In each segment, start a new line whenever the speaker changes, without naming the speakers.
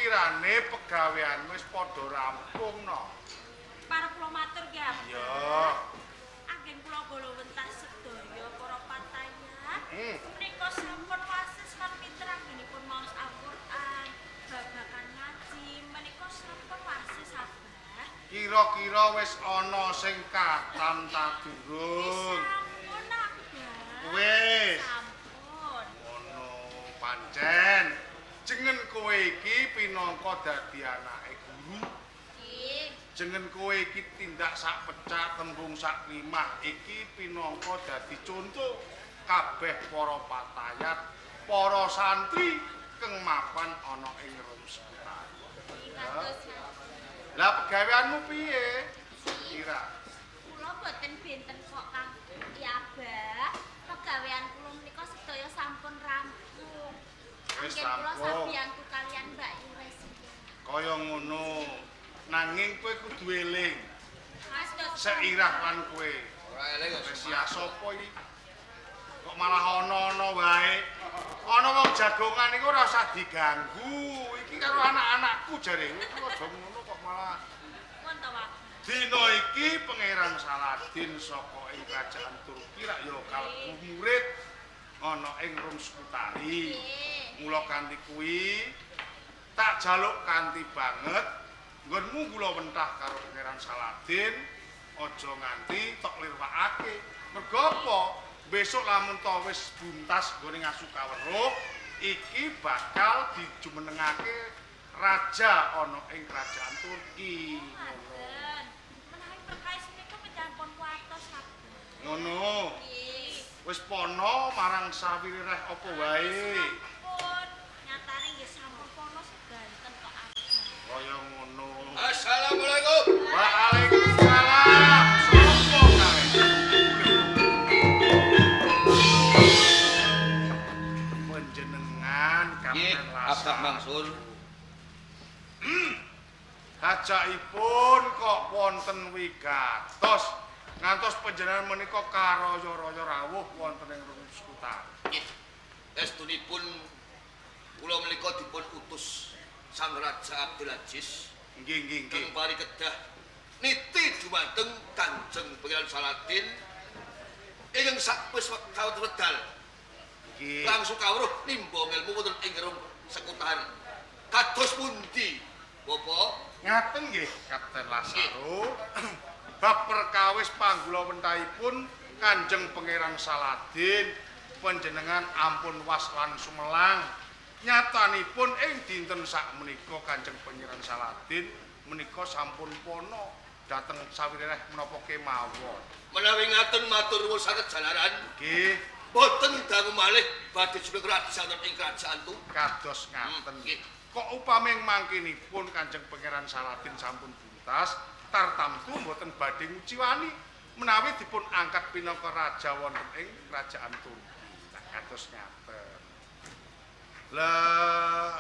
kirane pegawean wis padha rampung no.
Para kula matur nggih.
Iya.
Anggen kula bolo wentas sedaya para patayat. Menika sampun wasis lan pinter anggenipun maos Al-Qur'an, babagan ngaji, menika sampun wasis Abah.
Kira-kira wis ana sing katam ta durung?
Sampun Abah.
Wis.
Sampun.
Ono pancen. Jengen kowe iki pinangka dadi anake guru.
Nggih.
Jengen kowe iki tindak sak pecah tembung sak limah iki pinangka dadi contoh kabeh para patayat, para santri kang mapan ana ing Rumseputar. Lah pegaweanmu piye? Kira.
Kula boten benten kok Kang. Ya Abah, pegawean kula menika sedaya sampun rampung.
Wis
Anggen kula
rampung.
sabiyantu kalian Mbak Yures.
Kaya ngono. Nanging kowe kudu eling.
Mas
Seirah lan kowe.
Ora eling kok.
Sia sapa iki? Kok malah ana-ana wae. Ana wong jagongan iku ora usah diganggu. Iki karo anak-anakku jare. Kowe aja ngono kok malah.
Wonten Pak.
Dina iki Pangeran Saladin saka ing kerajaan Turki rak ya kalebu murid ana ing Rumsputari. Mula kanthi kuwi tak jaluk kanthi banget nggonmu kula wentah karo Pangeran Saladin aja nganti tok lirwakake. Mergo apa? Besok lamun ta wis buntas nggone ngasu kaweruh iki bakal dijumenengake raja ana ing kerajaan Turki.
Ngaten. Menawi perkais menika penjampun watos Abah.
Ngono.
Nggih.
Wis pono marang sawirireh apa wae.
Sampun. Nyatane nggih sampun pono seganten kok Abah.
Kaya ngono.
Assalamualaikum.
Waalaikumsalam. Sopo kae? Panjenengan
Nggih,
Kapten
Abah
Lasar.
Mangsur.
Kajakipun kok wonten wigatos ngantos panjenengan menika karaya-raya rawuh wonten ing Rumseputar.
Nggih. Estunipun kula menika dipun utus Sang Raja Abdul Aziz
Nggih.
kang pari kedah niti dumateng Kanjeng Pangeran Saladin ingkang sakwis wekdal wedal
Nggih.
langsung kawruh nimba ngelmu wonten ing Rumseputar. Kados pundi, Bapak?
Ngaten nggih Kapten Lasaro. Bab perkawis panggulawentahipun Kanjeng Pangeran Saladin panjenengan ampun was lan sumelang. Nyatanipun ing dinten sakmenika Kanjeng Pangeran Saladin menika sampun pono dhateng sawirireh menapa kemawon.
Menawi ngaten matur nuwun saged jalaran.
Nggih,
Boten dangu malih badhe jupuk kerajaan ing kerajaan tu.
kados ngaten.
Nggih.
Kok upami mangkinipun Kanjeng Pangeran Saladin sampun buntas, tartamtu mboten badhe nguciwani menawi dipun angkat pinangka raja wonten ing kerajaan Turki. Kados ngaten. Lah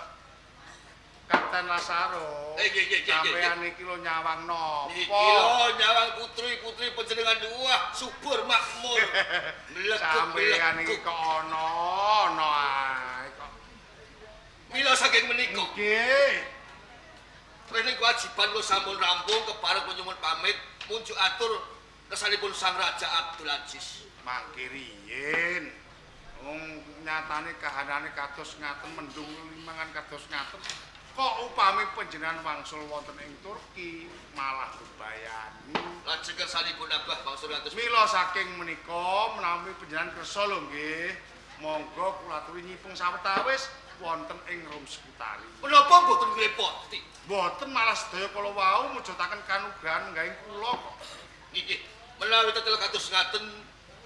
Kapten Lasaro,
Nggih.
sampeyan iki lho nyawang
Niki
napa?
lho nyawang putri-putri panjenengan wah subur makmur.
Sampeyan iki kok ana ae kok.
Mila saking menika.
Nggih.
Rene kewajiban kula sampun rampung kepareng kula nyuwun pamit munjuk atur kesanipun Sang Raja Abdul Aziz.
Mangke riyin. Wong nyatane kahanane kados ngaten mendung limangan kados ngaten. Kok upami panjenengan wangsul wonten ing Turki malah bebayani.
Lajeng kersanipun Abah Mangsur ngatus.
Mila saking menika menawi panjenengan kersa lho nggih, monggo kula aturi nyipeng sawetawis wonten ing Rumsputari.
Menapa boten ngrepoti?
Mboten malah sedaya kala wau mujudaken kanugrahan nggahing kula kok.
Nggih, menawi tetel kados ngaten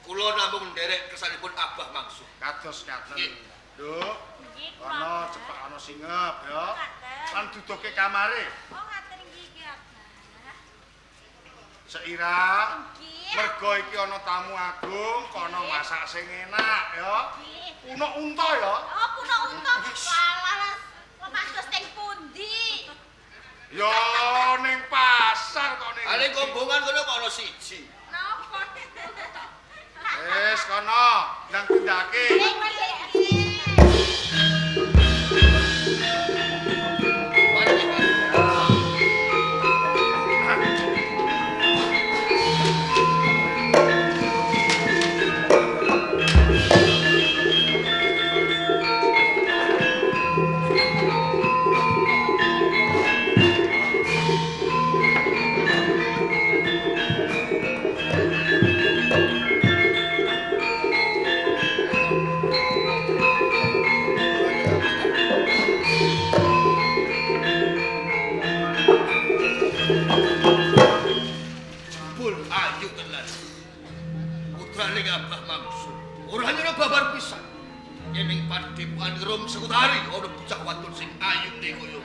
kula namung nderek kersanipun Abah Mangsur.
Kados ngaten.
Nggih.
Nduk,
Nggih,
ana
kula.
cepak ana singep ya.
Ngaten.
Lan duduke kamare.
Oh ngaten nggih Abah.
Seira.
Nggih.
Mergo iki ana tamu agung, kono masak sing enak ya.
Nggih.
Unek unta ya.
Oh kuna unta. Walah. Lepas teng pundi?
Ya ning pasar kok ning.
Ale kombongan kono kok ana siji.
Napa?
Wis kono, ndang tindake.
Rum Sekutari ana bocah wadon sing ayune kaya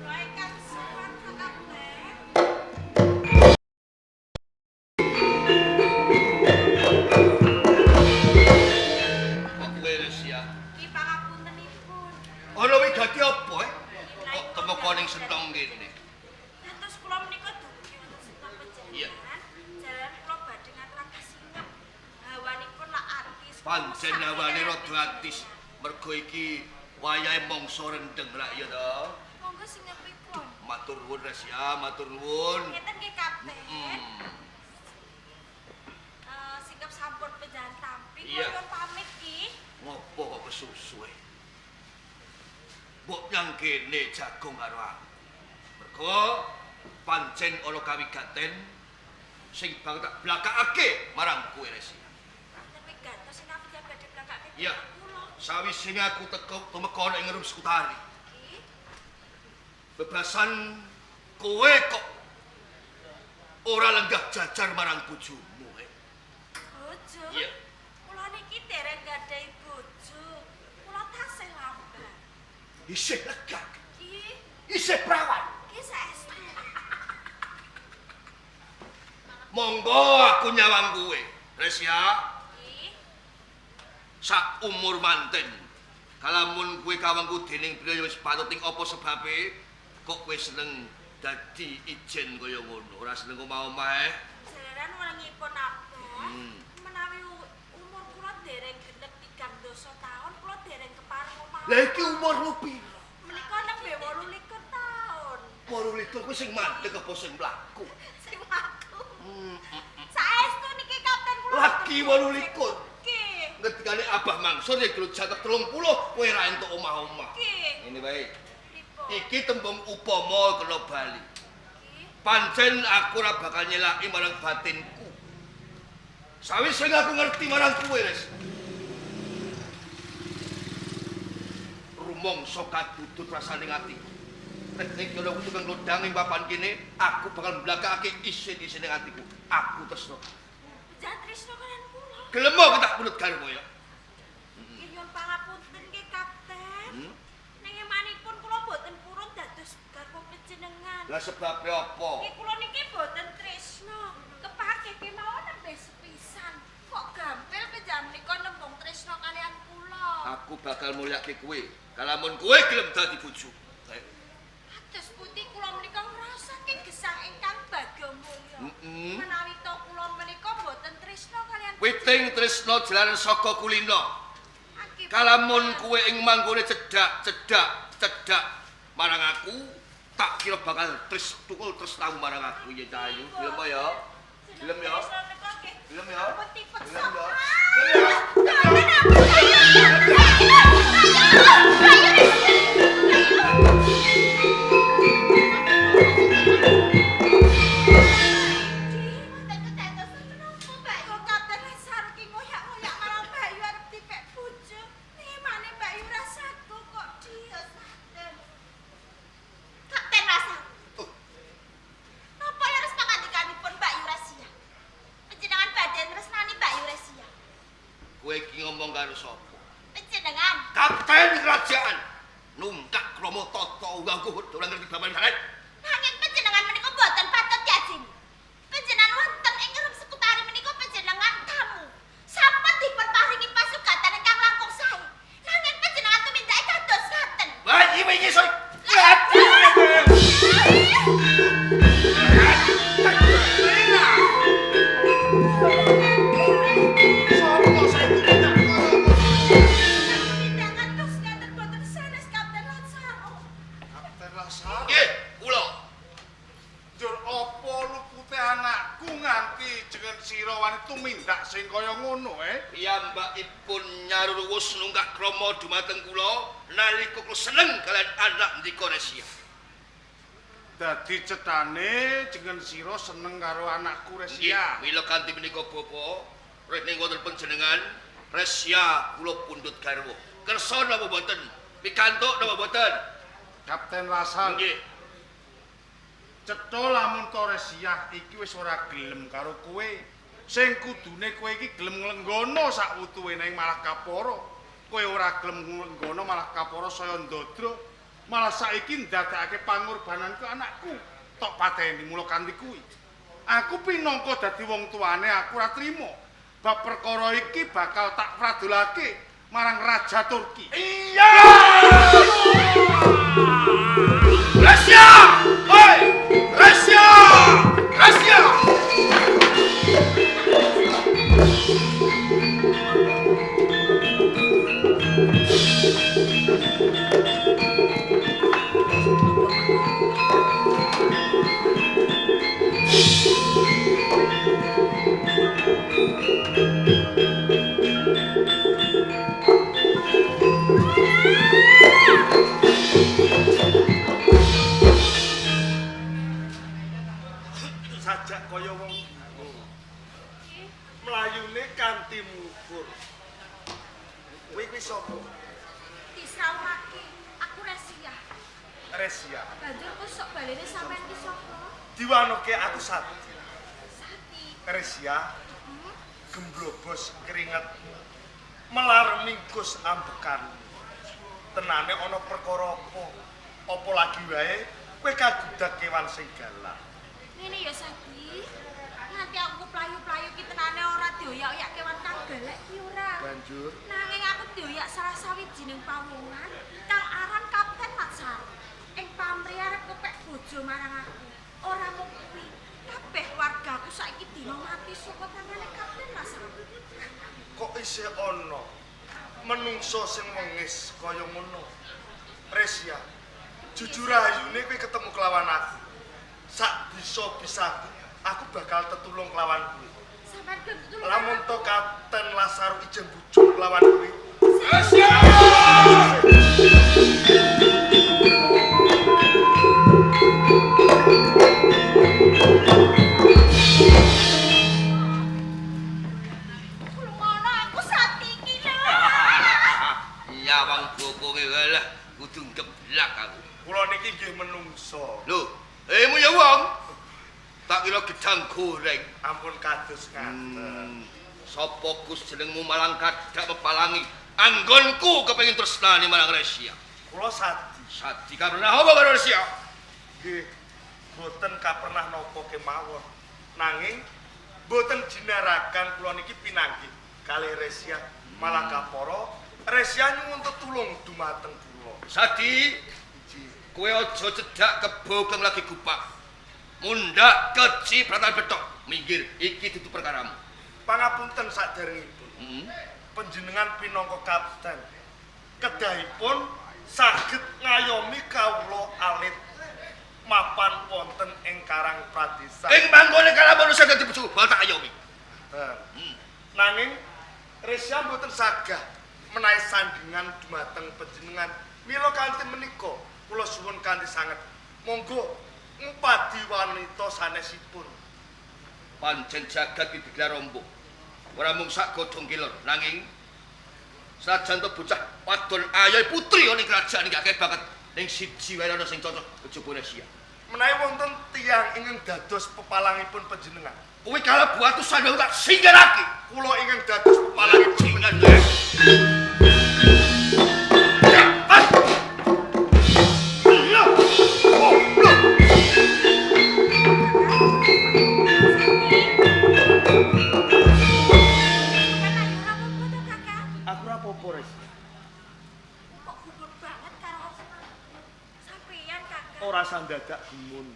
Kula ingkang sowan Kakabten.
kok kowe Resia.
Ki pangapuntenipun.
Ana wigati apa kok temeka ning sentong kene.
Terus kula menika dugi wonten setengah
Iya.
perjalanan. Jalan kula badhe ngaturaken singep. Hawanipun lak atis.
Pancen hawane rada atis mergo iki wayahe mangsa rendeng rak ya to.
Monggo singepipun.
Matur nuwun Resia, matur nuwun.
Ngeten nggih Kapten.
Hmm.
Singep sampun pejalan tampi.
Iya.
Kula pamit ki.
Ngopo kok kesusuhe? Mbok nyang kene jagung karo aku. Mergo pancen ana kawigaten sing bang tak blakakake marang kowe Resia.
Wonten wigatos sing badhe blakake.
Iya.
Kula
Sawise aku tumeka ana ing Rum Sekutari.
ki.
Bebasan kowe kok ora lenggah jajar marang bojomu.
Bojo.
Iya.
Kula niki dereng gadhahi bojo. Kula tasih lambat.
Isih lega,
Ki,
isih prawan.
ki saestu.
Monggo aku nyawang kowe, Resia.
Ki,
Sak umur manten. Kalamun kowe kawangku dening beliau wis patut ing apa sebabe kok kowe seneng dadi ijen kaya ngono, ora seneng omah-omah.
jalaran weningipun abah.
Hmm.
Menawi umur kula dereng genep 3 taun, kula dereng kepareng omah.
Lah iki umurmu piro?
Menika nembe 28 taun.
28 kowe sing mandeg apa sing mlaku?
Sing aku. Saestu niki Kapten kula.
Lagi 28.
Ki,
Ngendikane Abah Mangsur ya kilo jatah 30 kowe ra entuk omah-omah.
ki.
Ngene wae.
Pripun?
Iki tembung upama kena bali.
Ki.
Pancen aku ora bakal nyelaki marang batinku. Sawise aku ngerti marang kowe, Res. Rumangsa kadudut rasane atiku. Nek nek kena tukang lodang ing papan kene, aku bakal mblakake isin-isin ing atiku. Aku tresno.
Jangan tresno kalian kula.
Gelem kok tak punut garmu ya.
Nyuwun pangapunten nggih Kapten.
Hmm?
Ning emanipun kula boten purun dados garwa panjenengan.
Lah sebabe apa?
Nggih kula niki boten tresno. Kepake kemawon nembe sepisan. Kok gampil penjam menika nembung tresno kalian kula.
Aku bakal mulyake kowe. Kalamun kowe gelem dadi bojo.
Atus putih kula menika ngrasake gesang ingkang bagya mulya.
Heeh.
Menawi to kula menika boten tresno kalian
Witing tresno jalaran saka kulino.
Aki-
Kalamun kowe ing manggone cedak marang aku, tak kira bakal tukul tresnamu marang aku ya Cahayu. Gelem ya? Gelem ya?
Tresno menika nggih
Gelem ya?
putih-putih
Gelem ya?
sok.
Kowe iki ngomong karo sapa?
Panjenengan
Kapten kerajaan. Nungkak kromo tata uangku ora ngerti babagan kalian.
nanging panjenengan menika boten patut diajeni. Panjenengan wonten ing Rum Sekutari menika panjenengan tamu. Sampun dipun paringi pasugatan ingkang langkung sae. Nanging panjenengan tumindake kados ngaten.
Wah, iki sok.
Tindakan dos ngaten boten sanes Kapten Lansaro.
Kapten Lasar.
Nggih, kula.
Jur apa lupute anakku nganti jeneng sira wani tumindak sing kaya ngono
Piyambakipun nyaruwus nunggak krama dumateng kula nalika kula seneng kalian anak ndika Resia.
Dadi cetane jeneng sira seneng karo anakku Resia.
Mila kanthi menika Bapa, rene wonten panjenengan Resia kula pundhut garwa. Kersa napa boten? Pikantuk napa boten?
Kapten Lasar.
Nggih.
Cetha lamun to Resia iki wis ora gelem karo kowe. Sing kudune kowe iki gelem nglenggono sak wutuhe ning Malakapara. Kowe ora gelem nglenggono Malakapara saya ndadra. Malah saiki ndadekake pangorbanan ke anakku. Tok pateni mula kanthi kuwi. Aku pinangka dadi wong tuane aku ora trima. Bab perkara iki bakal tak pradolake marang Raja Turki.
Iya! Rahasia! Hei! Rahasia! Rahasia!
Sajak kaya wong bingung. Mlayune kanthi mukur. Kuwi sapa?
Disrawake, aku Resia.
Resia.
Banjur kusuk balene sampean ki sapa?
Diwanoke aku Sati.
Sati.
Resia. Gemblobos keringetmu. Melar mingkus ambekan. Tenane ana perkara apa? Apa lagi wae kowe kagudak kewan sing galak.
Ngene ya Sati. Nganti aku playu-playu ki tenane ora dioyak-oyak kewan kang galak ki ora.
Banjur
Nanging aku dioyak salah sawijining pawongan kang aran Kapten Matsar. Ing pamrih arep kepek bojo marang aku. Ora mung kuwi, kabeh wargaku saiki dina mati saka tangane Kapten Matsar.
kok isih ana menungso sing wengis kaya ngono. Resia, jujur ayune kowe ketemu kelawan aku. Sak bisa-bisaku aku bakal tetulung kelawan kowe.
Sampeyan gelem tulung.
Lamun to Kapten Lasaru ijen bujuk kelawan kowe.
Rahasia!
Ngono aku Sati iki lho.
Nyawang bokonge walah kudu geblak aku.
Kula niki nggih menungso.
Lho, mu ya wong. Tak kira gedang goreng.
Ampun kados ngaten.
Sapa Gus jenengmu malang kadak mepalangi anggonku kepengin tresnani marang Resia.
Kula Sati.
Sadi karena apa karo Resia?
Nggih, boten kapernah napa kemawon. Nanging boten jinarakan kula niki pinanggih kalih Resia Malakapara. Resia nyuwun tetulung dumateng kula.
Sadi, kowe aja cedak kebo kang lagi gupak. Mundak kecipratan betok. Minggir, iki dudu perkaramu.
Pangapunten saderengipun. Panjenengan pinangka kapten. Kedahipun saged ngayomi kawula alit mapan wonten ing Karang Pradesan.
Ing manggone kala manusia dadi bojo, bal tak ayomi.
Nanging Resia mboten sagah menawi sandingan dumateng panjenengan. Mila kanthi menika kula suwun kanthi sanget. Monggo ngupadi wanita sanesipun.
Pancen jagat iki digelar rombong. Ora mung sak godhong kilor, nanging sajan to bocah wadon ayoh putri ning kerajaan iki akeh banget. Ning siji wae ana sing cocok kejaba Resia.
Menawi wonten tiyang ingkang dados pepalangipun panjenengan.
Kuwi kalebu atusan wong tak singgarake.
Kula ingkang dados pepalangipun
Panjenengan ya.
Aku ora apa-apa, Resia.
Kok gumun banget karo sampeyan Kakak.
Ora sandadak gumun.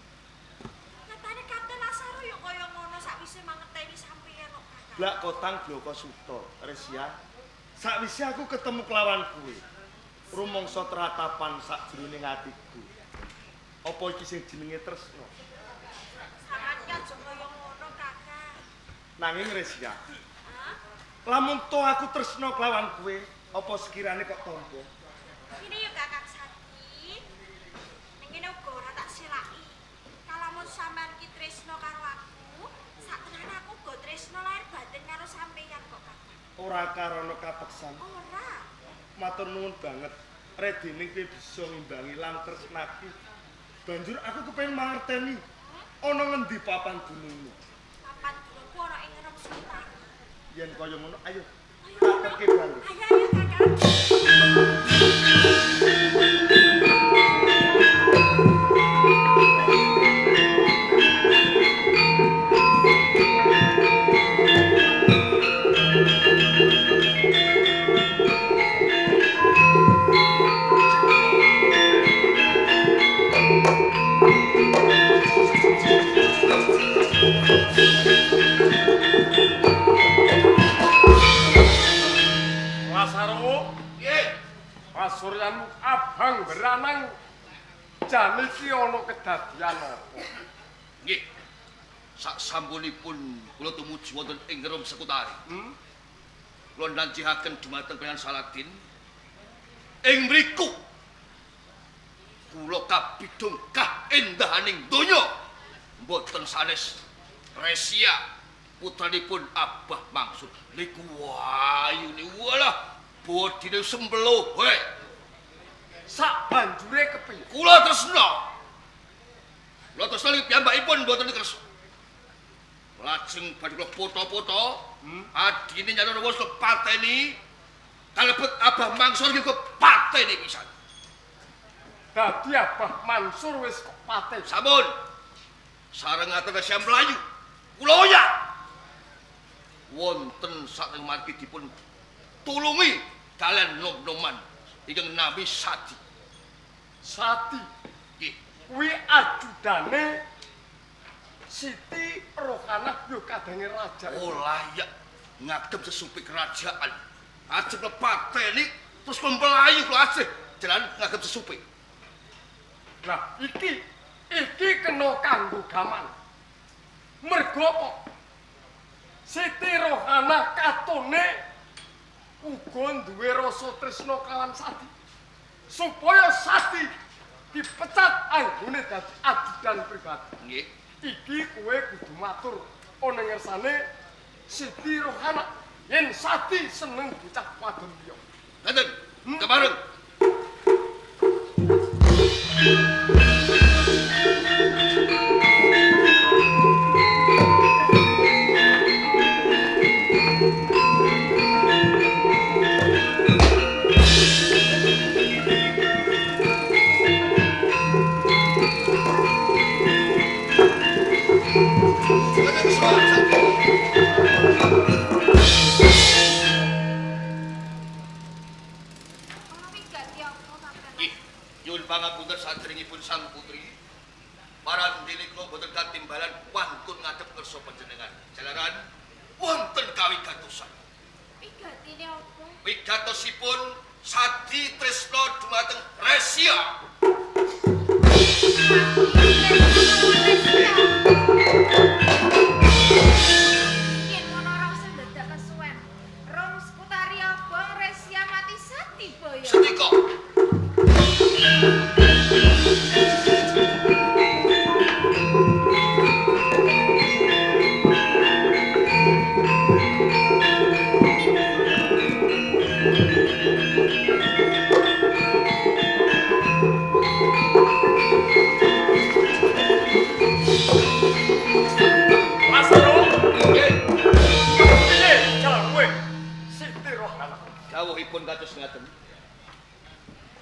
Nyatane Kapten Lasaru ya kaya ngono sakwise mangerteni sampeyan kok Kakak.
Blak kotang bloko suto, Resia. Sakwise aku ketemu kelawan kowe. Rumangsa teratapan sakjroning atiku. Apa iki sing jenenge tresna?
Sampeyan ki aja kaya ngono Kakak.
Nanging Resia,
Hah?
lamun to aku tresna kelawan kowe, apa sekirane kok tampa?
Ini ya Kakak Sati. Ning kene uga ora tak silaki. Kalamun sampean ki tresna karo aku, sak tenan aku uga tresna lahir batin karo sampeyan kok Kakak.
Ora karana kapeksan.
Ora.
Matur nuwun banget. Redening kowe bisa ngimbangi lan tresnaku. Banjur aku kepengin mangerteni ana ngendi papan gunungmu.
Papan dulurku ana ing Rem Suta.
Yen kaya ngono ayo. Tak terke bali.
Ayo Kakang.
Lasaro,
Nggih.
pasuryanmu abang beranang jane iki ana kedadian apa?
Nggih. Sak sampunipun kula tumuju wonten ing Rom Sekutari. Kula nanjihaken dumateng Pangeran Saladin. Ing mriku kula kabidung kaendahaning donya. Mboten sanes Resia putranipun Abah Mangsur. Niku wayune walah bodine sembelo wae.
Sak banjure kepiye?
Kula tresna. Kula tresna piyambakipun mboten kersa. Lajeng badhe kula foto-foto, adine nyalon wis kepateni kalebet Abah Mangsur nggih kepateni pisan.
Dadi Abah Mansur wis kepate.
Sampun. Sarengaken Resia Melayu. Kula oyak. Wonten saking margi dipun tulungi kalian nom-noman ingkang nami Sati.
Sati
Nggih.
kuwi ajudane Siti Rohana yo kadange raja.
Oh layak ngadep sesupi kerajaan. Ajeng lepateni terus melayu kula ajeng jalan ngadep sesupi.
Lah iki kena kanggo gaman. Mergo kok Siti Rohana katone uga duwe rasa tresna kawan Sati. Supaya Sati dipecat anggone dadi ajudan pribadi.
Nggih.
Iki kowe kudu matur ana ngersane Siti Rohana yen Sati seneng bocah wadon liya.
Ngaten. Kebareng. Nggih, nyuwun pangapunten sadèrèngipun sang putri. Parandene kula boten katimbalan wantun ngadhep kersa panjenengan. Jalaran wonten kawigatosan.
Wigatine apa?
Wigatosipun Sati tresna dumateng Resia.
Yen ngono ora usah dadak kesuwen. Rom Sekutari Abang Resia mati Sati boyo.
Senika.
Lasaro,
Nggih,
piye jawe Siti Rohana?
dawuhipun kados ngaten.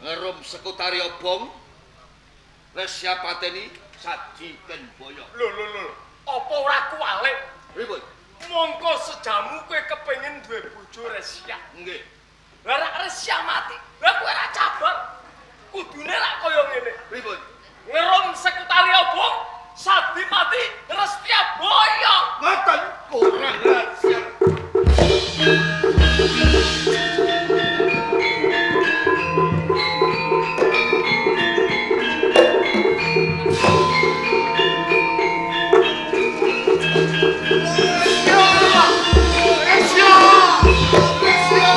Ngerum Sekutari Obong Resia pateni Sadiken Boyo.
Lho, apa ora kuwalik?
Pripun?
Mongko sejamu kowe kepengin duwe bojo Resia.
Nggih.
Lah rak Resia mati, lah kowe ora cabang. Kudune rak kaya ngene.
Pripun?
Ngerum Sekutari Obong, Sadi mati, Restia Boyo.
Ngoten kurang rahasia. Resia! Resia!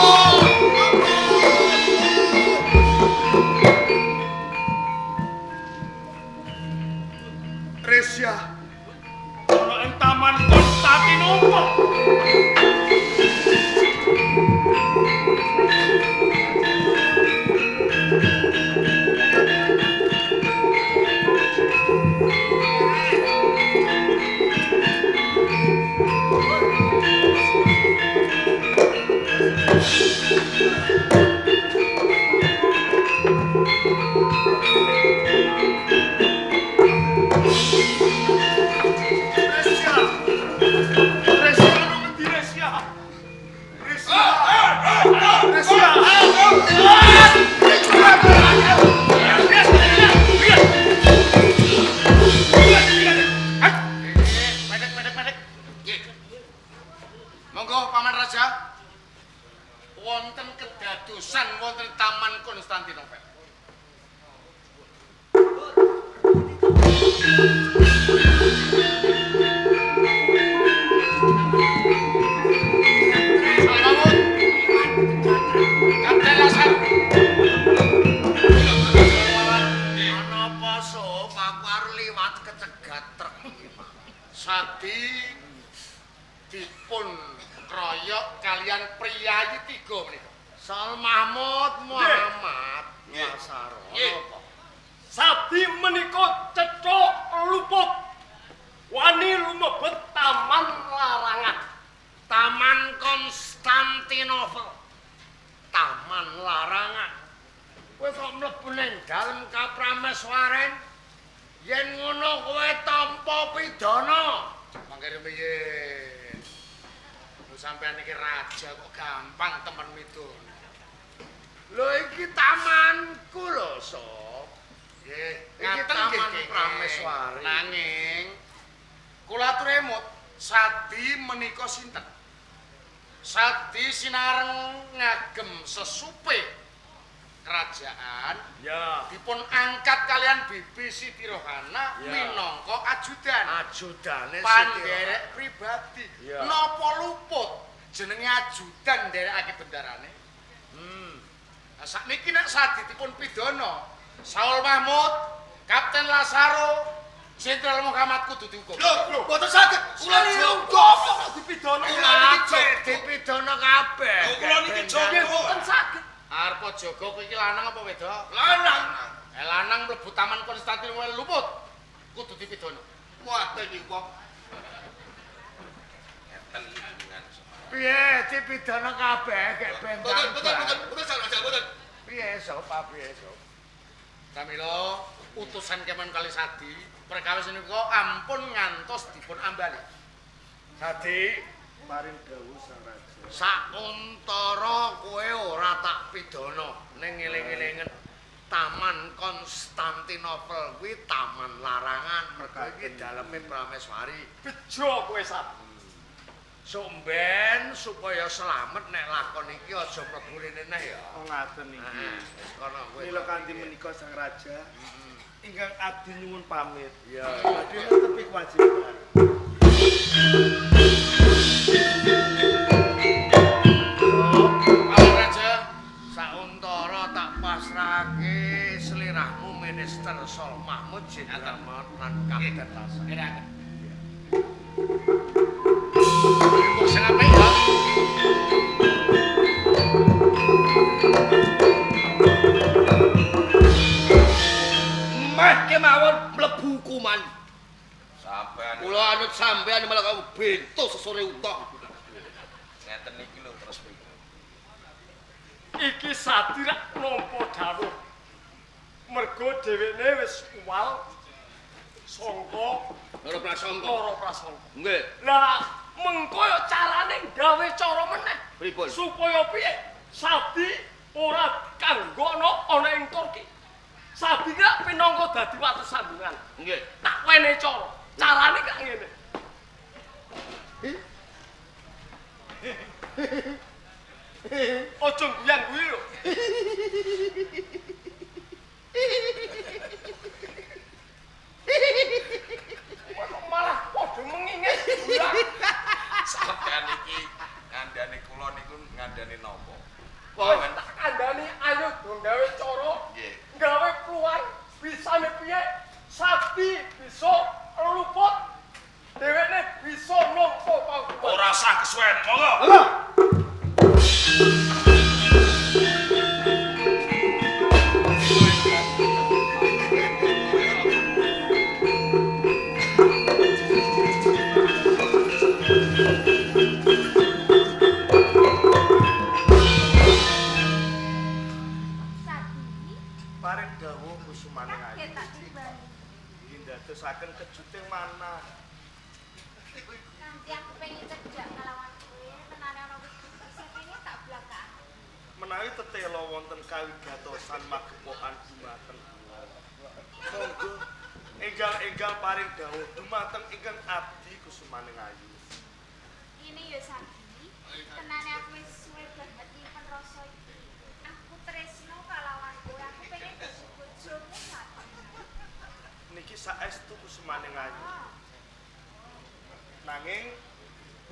Novel. Kapten Lasar.
Menapa sop aku arep liwat kecegat truk iki, Pak.
Sadi dipun kroyok kalian priyayi 3 menika.
Sol Mahmud Muhammad Lasar. Napa?
Sadi menika cethuk luput. Wani lumebet taman larangan.
Taman Konstantinopel. Taman larangan. Kowe kok mlebu ning dalem Kaprameswaren? Yen ngono kowe tampa pidana.
Mangkene piye? Lu sampean iki raja kok gampang temen midun.
Lho iki tamanku lho, Sob.
Nggih,
Iki
ngaten
taman
nggih,
Prameswari.
Nanging kula atur emut, Sadi menika sinten? Sadi sinareng ngagem sesupe kerajaan
Ya,
dipun angkat kalian Bibi Siti Rohana
Ya.
minangka ajudan.
ajudane
Panderek pribadi.
Ya.
Napa luput jenenge ajudan nderekake bendarane? Nah, sakniki nek Sadi dipun pidana, Saul Mahmud, Kapten Lasaro, Jenderal Muhammad kudu dihukum.
Lho, mboten saged. Kula
Kula kok dipidana
kabeh dipidana kabeh.
Kula niki
Nggih,
jogo.
mboten saged. Arep jaga kowe iki lanang apa wedok?
Lanang.
Lanang mlebu Taman Konstantinopel luput. Kudu dipidana.
Muaten iki kok.
Piye dipidana kabeh gek bendang.
Betul salah boten.
Piye Sob, piye Sob?
Kamila utusan Kemen Kali Sadi perkawis menika ampun ngantos dipun ambali.
Sadi paring dawuh Sang Raja. Sauntara kowe ora tak pidana ning eling-elingen Taman Konstantinopel kuwi taman larangan mergo iki daleme Prameswari.
Bejo kowe Sadi.
Somben supaya selamat nek lakon iki aja mlebu rene neh ya.
Oh ngaten iki.
Wis kono kowe.
Mila kanthi menika Sang Raja ingkang abdi nyuwun pamit.
Ya.
Badhe netepi kewajiban.
Pak Raja,
Sauntara tak pasrahke sliramu Minister Sol Mahmud Jenderal lan Kapten Lasar.
ngiraken. Kok sing apik ya?
Meh kemawon mlebu hukuman.
Sampean
Kula anut sampean malah kamu bento sesore utok.
ngeten iki lho terus mriki.
Iki Sadi rak nampa dawuh. Mergo dhewekne wis uwal sangka
Ora prasangka.
lara prasangka.
Nggih.
Lah mengko yo carane gawe cara meneh.
Pripun?
Supaya piye? Sadi ora kanggono ana ing Turki. Sadi gak pinangka dadi watu sambungan.
Nggih.
Tak wene cara. Carane gak ngene. Ojo guyang kuwi lho. Malah padha mengingin.
Sampean iki ngandani kula niku ngandani napa?
Wis tak kandhani ayo do gawe cara.
Nggih.
Gawe peluang bisane piye? Sadi bisa luput. Dheweke bisa nampa pangkuan.
Ora sah kesuwen, monggo.
Sadi,
Paring dawuh kusumaning
kaget
ayu.
tak timbali.
Iki ndadosaken kejuting manah.
Nanti aku pengen kerja kelawan kowe, tenane ana wis ini tak belakang.
Menawi tetela wonten kawigatosan magepokan dumateng. Monggo enggal-enggal paring dawuh dumateng ingkang abdi kusumaning ayu.
Ini ya Sadi, tenane aku wis suwe banget nyimpen rasa iki. Aku tresno kelawan kowe
Nanging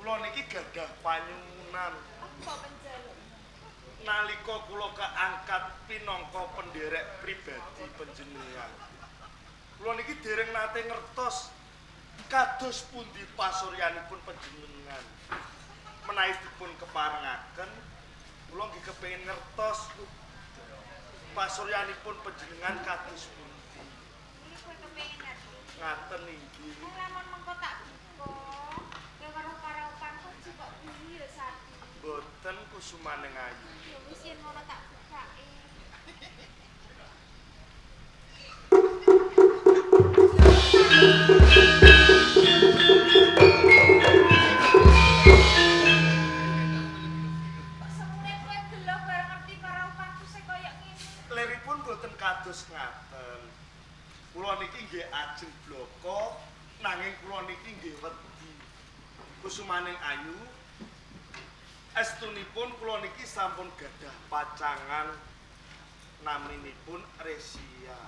kula niki gadah panyuwunan.
Apa penjaluk?
Nalika kula kaangkat pinangka penderek pribadi panjenengan. Kula niki dereng nate ngertos kados pundi pasuryanipun panjenengan. Menawi dipun keparengaken, kula nggih kepengin ngertos pasuryanipun panjenengan kados pundi.
Iki kowe kepengin ngerti.
Ngaten inggih.
Wong lamun mengko tak buka, kowe karo karaopan kok kok buli ya Sati.
Boten kusumaning ayu.
Ya wis yen ngono tak bukake. Semune kowe gelo bareng ngerti karaopanku sing kaya ngene.
Liripun boten kados ngaten. Kula niki nggih ajeng bloko nanging kula niki nggih wedi. Kusumaning ayu estunipun kula niki sampun gadah pacangan naminipun Resia.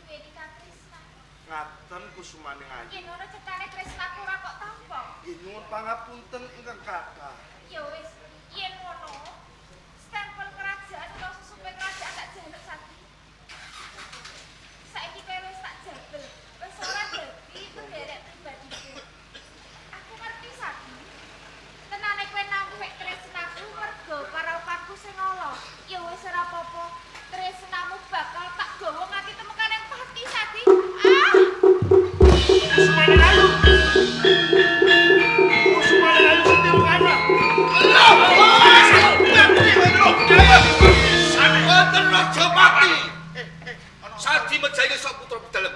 Duwe iki Trisna.
Ngaten kusumaning ayu.
Yen ngono cetane Trisnaku ora kok tampa.
Nggih nyuwun pangapunten ingkang kathah.
Ya wis, yen ngono stempel kerajaan utawa sesupe kerajaan tak jaluk Sati. Saiki kowe wis tak jabel, wis ora dadi penderek pribadiku. Aku ngerti Sati. Tenane kowe nampik tresnaku mergo karaopanku sing ala. Ya wis ora apa-apa. Tresnamu bakal tak gawa nganti temukan yang pati Sati. Ah!
Kusumaning ayu. Kusumaning ayu setir kana.
Wonten Raja Pati. Sadi mejahi sok putra bedalem.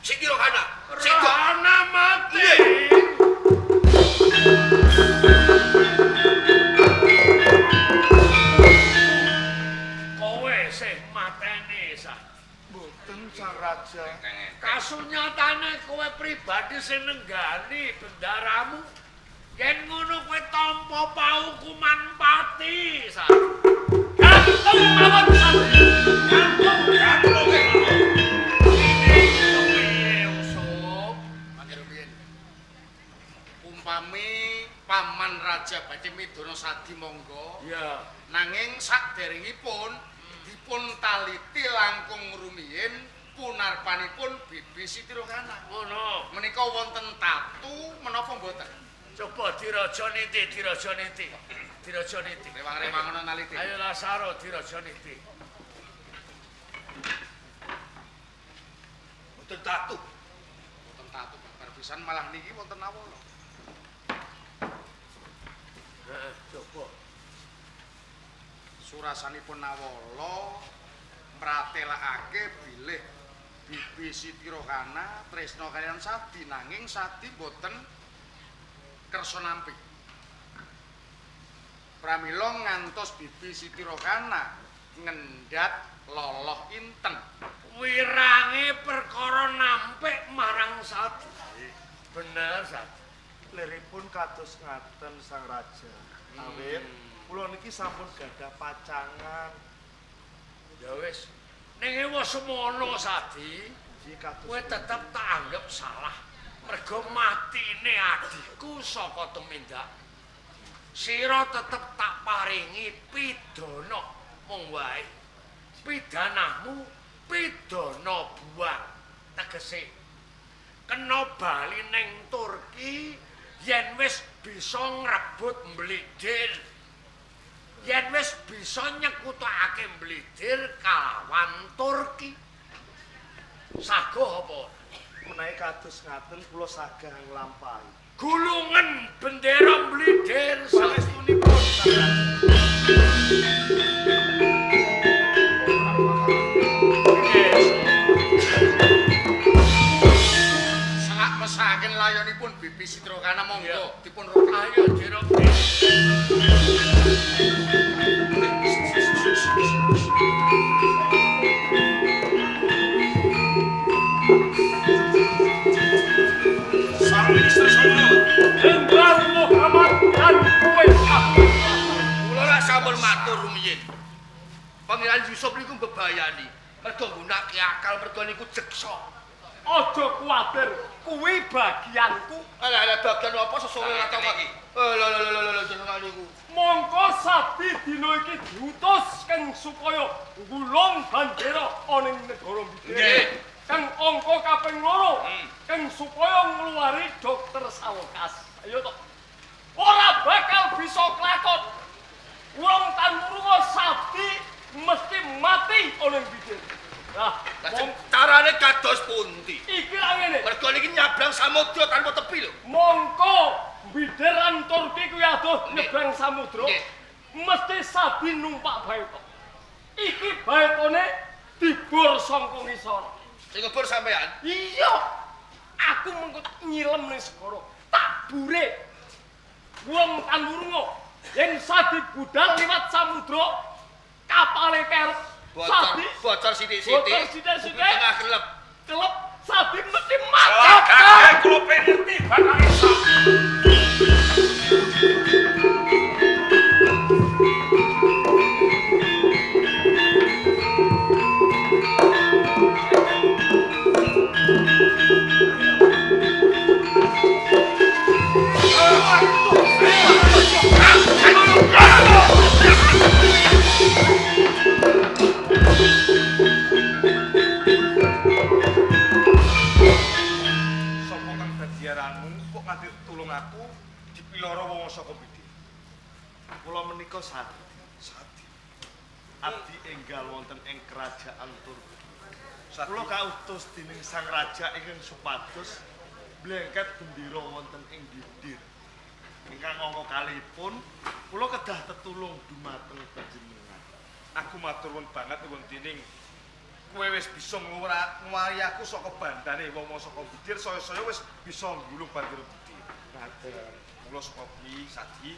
Siti Rohana.
Rohana mati.
Kowe sing mateni sah.
Boten Sang Raja.
Kasunyatane kowe pribadi sing nenggani bendaramu. Yen ngono kowe tampa paukuman pati sah. Gantung mawon sah. Gantung. Piye usuk?
Mangke rumiyin. Umpami paman raja badhe midhana Sadi monggo.
Ya.
Nanging saderengipun dipun taliti langkung rumiyin punarpanipun Bibi Siti Rohana.
Ngono.
Menika wonten tatu menapa mboten?
Coba diraja niti, diraja niti. Diraja niti.
Rewang-rewang ana naliti.
Ayo Lasaro diraja niti.
Wonten tatu.
Wonten tatu babar pisan malah niki wonten awala.
Heeh, coba.
Surasanipun awala mratelakake bilih Bibi Siti Rohana tresna kaliyan Sadi nanging Sadi boten kersa nampi. Pramila ngantos Bibi Siti Rohana ngendhat loloh inten.
Wirange perkara nampik marang Sadi. Bener, Sadi.
Liripun kados ngaten Sang Raja. Awit kula niki sampun gadah pacangan.
Ya wis. Ning wis semono Sadi,
Nggih kados.
kowe tetep tak anggap salah. Mergo matine adikku saka tumindak. Sira tetep tak paringi pidana mung wae. Pidanahmu pidana buang. Tegese kena bali ning Turki yen wis bisa ngrebut Mblidir. Yen wis bisa nyekutukake Mblidir kalawan Turki. Sago apa?
Menawi kados ngaten kula sagah nglampahi.
Gulungan bendera Mblidir
Sanestunipun Sang Raja.
Sak mesaken layonipun Bibi Siti Rohana monggo
Ya.
dipun rupi.
Ayo diropi.
Sang Minister Solo.
Jenderal Muhammad dan kowe
Kula lak sampun matur rumiyin. Pangeran Yusuf niku mbebayani mergo nggunakake akal mergo niku jeksa.
Aja kuwatir, kuwi bagianku.
Ala bagian apa sesore ora tau iki. Lho jenengan niku.
Mongko sabi dina iki diutus keng supaya nggulung bandera ana ing negara Bidir.
Nggih.
Kang angka kaping 2 keng supaya ngluwari dokter Salkas. Ayo to. Ora bakal bisa kelakon. Wong tanurunga sabi mesti mati ana ing Bidir. Lah,
carane kados pundi?
iki lha ngene.
Mergo niki nyabrang samudra tanpa tepi lho.
Mongko bideran Turki kuwi adoh nyebrang samudra. Mesti sabi numpak baeta. Iki baetane dibur saka ngisor.
Sing ngebur sampean?
Iya. Aku mengko nyilem ning segara. Tak bure. Wong tanurunga yen sabi budal liwat samudra kapale kerep.
Bocor sithik-sithik. Tengah kelep.
Kelep sabi mesti mati.
Kula pengerti bakal iso.
Sapa kang dadiaranmu kok nganti tulung aku dipiloro wong saka Bidir. Kula menika sadi. Abdi enggal wonten ing kerajaan Turki. Kula kautus dening sang raja ingkang supados blengket bendera wonten ing Bidir. Ingkang angka kalihipun kula kedah tetulung dumateng panjenengan. Aku matur nuwun banget nuwun dening kowe wis bisa ngluwari aku saka bandane wong-wong saka Bidir saya wis bisa nggulung bandara Bidir. Ngaten. Mula saka kuwi sadi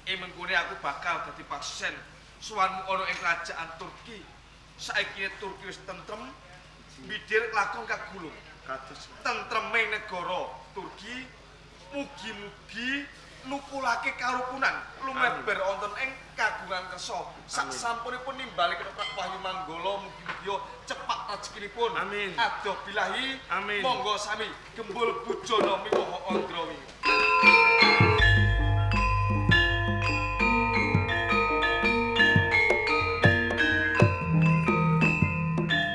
mengkone aku bakal dadi pasien suwanmu ana ing kerajaan Turki. Saiki Turki wis tentrem, Bidir lakon kagulung. Kados tentreme negara Turki mugi-mugi nukulake karukunan lumeber wonten ing kagungan kersa. Sak sampunipun nimbali keteprak Wahyu Manggala mugi-mugi cepak rezekinipun.
Amin.
Adoh bilahi.
Amin.
Monggo sami gembul bujana miwaha Andrawi.